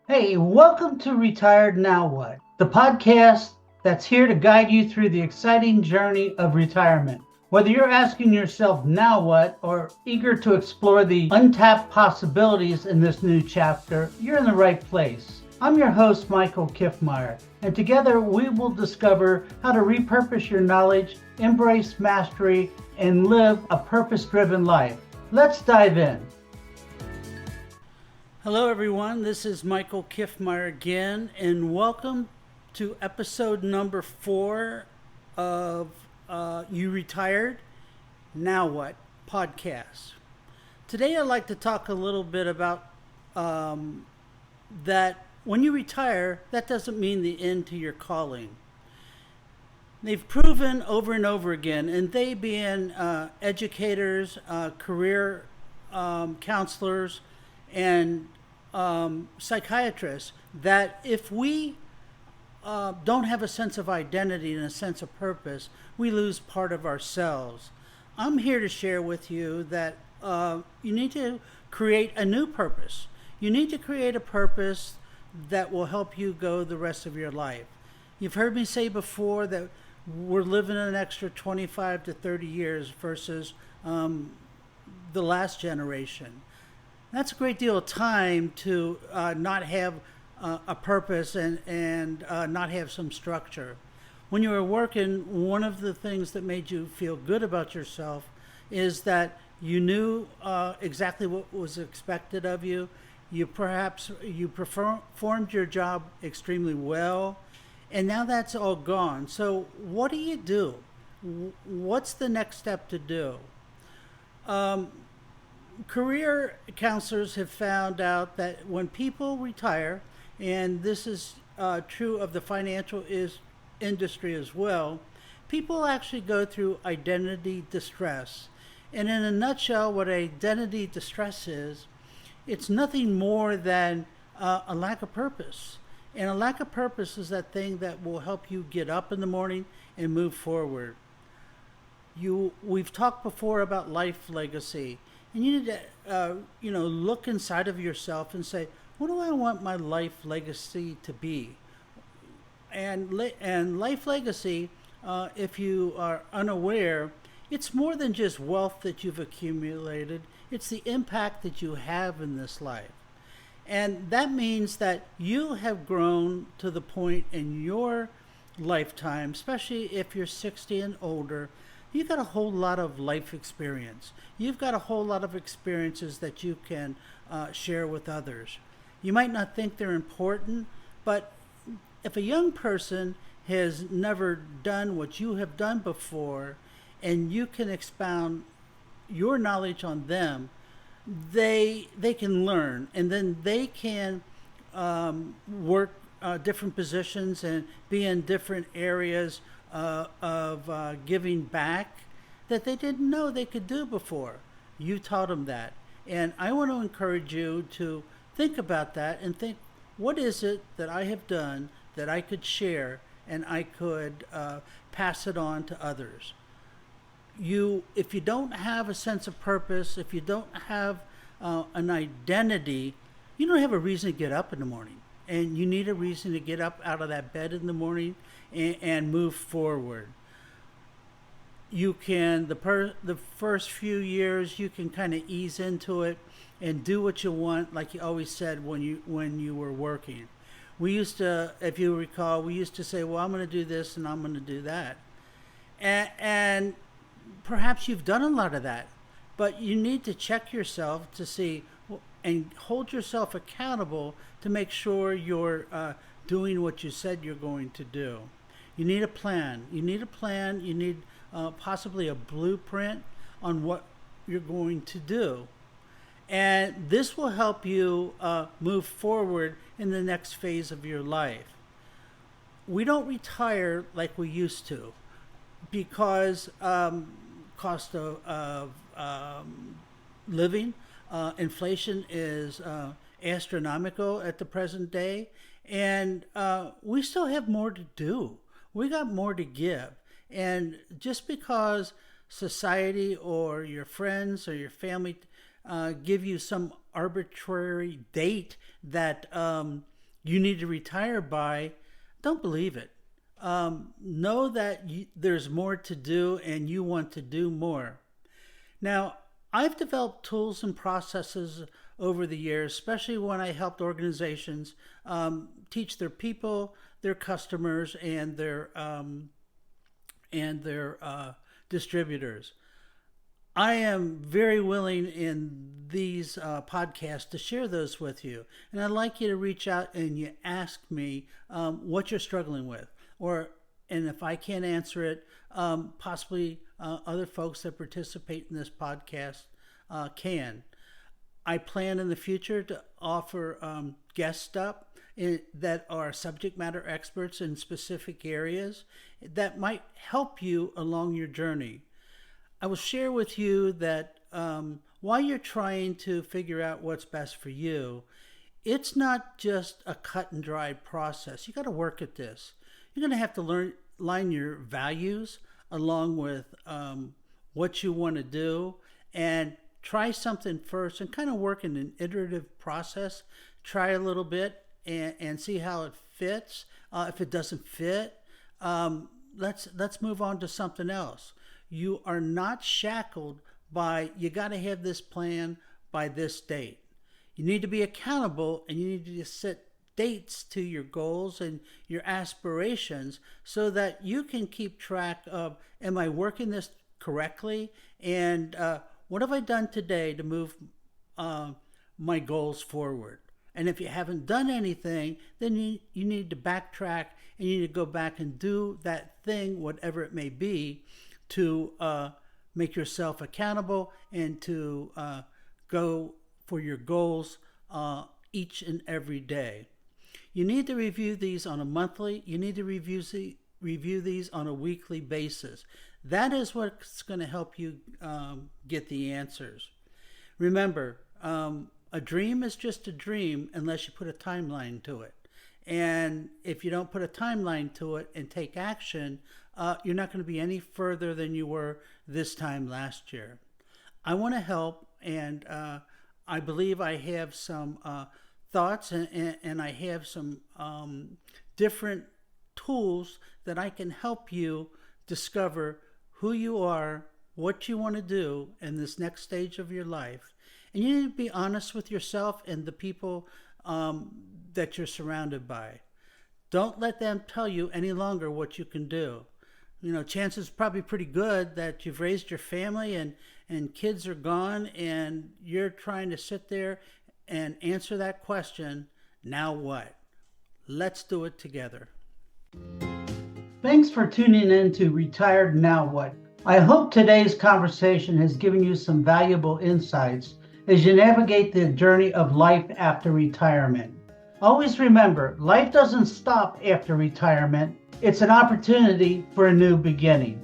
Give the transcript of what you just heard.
Hey, welcome to Retired Now What, the podcast that's here to guide you through the exciting journey of retirement. Whether you're asking yourself now what or eager to explore the untapped possibilities in this new chapter, you're in the right place. I'm your host, Michael Kiffmeyer, and together we will discover how to repurpose your knowledge, embrace mastery, and live a purpose driven life. Let's dive in. Hello, everyone. This is Michael Kiffmeyer again, and welcome to episode number 4 of You Retired? Now What? Podcast. Today, I'd like to talk a little bit about that when you retire, that doesn't mean the end to your calling. They've proven over and over again, and they being educators, career counselors, and psychiatrists, that if we don't have a sense of identity and a sense of purpose, we lose part of ourselves. I'm here to share with you that you need to create a new purpose. You need to create a purpose that will help you go the rest of your life. You've heard me say before that we're living an extra 25 to 30 years versus the last generation. That's a great deal of time to not have a purpose and not have some structure. When you were working, one of the things that made you feel good about yourself is that you knew exactly what was expected of you. You performed your job extremely well, and now that's all gone. So what do you do? What's the next step to do? Career counselors have found out that when people retire, and this is true of the industry as well, people actually go through identity distress. And in a nutshell, what identity distress is, it's nothing more than a lack of purpose. And a lack of purpose is that thing that will help you get up in the morning and move forward. We've talked before about life legacy, and you need to look inside of yourself and say, what do I want my life legacy to be? And life legacy, if you are unaware, it's more than just wealth that you've accumulated. It's the impact that you have in this life. And that means that you have grown to the point in your lifetime, especially if you're 60 and older, you've got a whole lot of life experience. You've got a whole lot of experiences that you can share with others. You might not think they're important, but if a young person has never done what you have done before and you can expound your knowledge on them, they can learn, and then they can work different positions and be in different areas of giving back that they didn't know they could do before. You taught them that. And I want to encourage you to think about that and think, what is it that I have done that I could share and I could pass it on to others? If you don't have a sense of purpose, if you don't have an identity, you don't have a reason to get up in the morning. And you need a reason to get up out of that bed in the morning and move forward. You can the first few years you can kind of ease into it and do what you want, like you always said when you were working. We used to, if you recall, we used to say, well, I'm going to do this and I'm going to do that. And perhaps you've done a lot of that, but you need to check yourself to see and hold yourself accountable to make sure you're doing what you said you're going to do. You need a plan. You need a plan. You need possibly a blueprint on what you're going to do. And this will help you move forward in the next phase of your life. We don't retire like we used to because cost of living, inflation is astronomical at the present day, and we still have more to do. We got more to give. And just because society or your friends or your family give you some arbitrary date that you need to retire by, don't believe it. Know that there's more to do and you want to do more. Now, I've developed tools and processes over the years, especially when I helped organizations teach their people, their customers, and their distributors. I am very willing in these podcasts to share those with you. And I'd like you to reach out and you ask me what you're struggling with. And if I can't answer it, possibly other folks that participate in this podcast can. I plan in the future to offer guests up that are subject matter experts in specific areas that might help you along your journey. I will share with you that while you're trying to figure out what's best for you, it's not just a cut and dry process. You got to work at this. You're going to have to line your values along with what you want to do, and try something first and kind of work in an iterative process. Try a little bit and see how it fits. If it doesn't fit, let's move on to something else. You are not shackled by, you got to have this plan by this date. You need to be accountable, and you need to set dates to your goals and your aspirations so that you can keep track of, am I working this correctly? And what have I done today to move my goals forward? And if you haven't done anything, then you need to backtrack, and you need to go back and do that thing, whatever it may be, to make yourself accountable and to go for your goals each and every day. You need to review these on a monthly, you need to review these on a weekly basis. That is what's going to help you get the answers. Remember, a dream is just a dream unless you put a timeline to it. And if you don't put a timeline to it and take action, you're not going to be any further than you were this time last year. I want to help, and I believe I have some thoughts and I have some different tools that I can help you discover who you are, what you want to do in this next stage of your life. And you need to be honest with yourself and the people that you're surrounded by. Don't let them tell you any longer what you can do. You know, chances probably pretty good that you've raised your family and kids are gone, and you're trying to sit there and answer that question, now what? Let's do it together. Thanks for tuning in to Retired Now What. I hope today's conversation has given you some valuable insights as you navigate the journey of life after retirement. Always remember, life doesn't stop after retirement. It's an opportunity for a new beginning.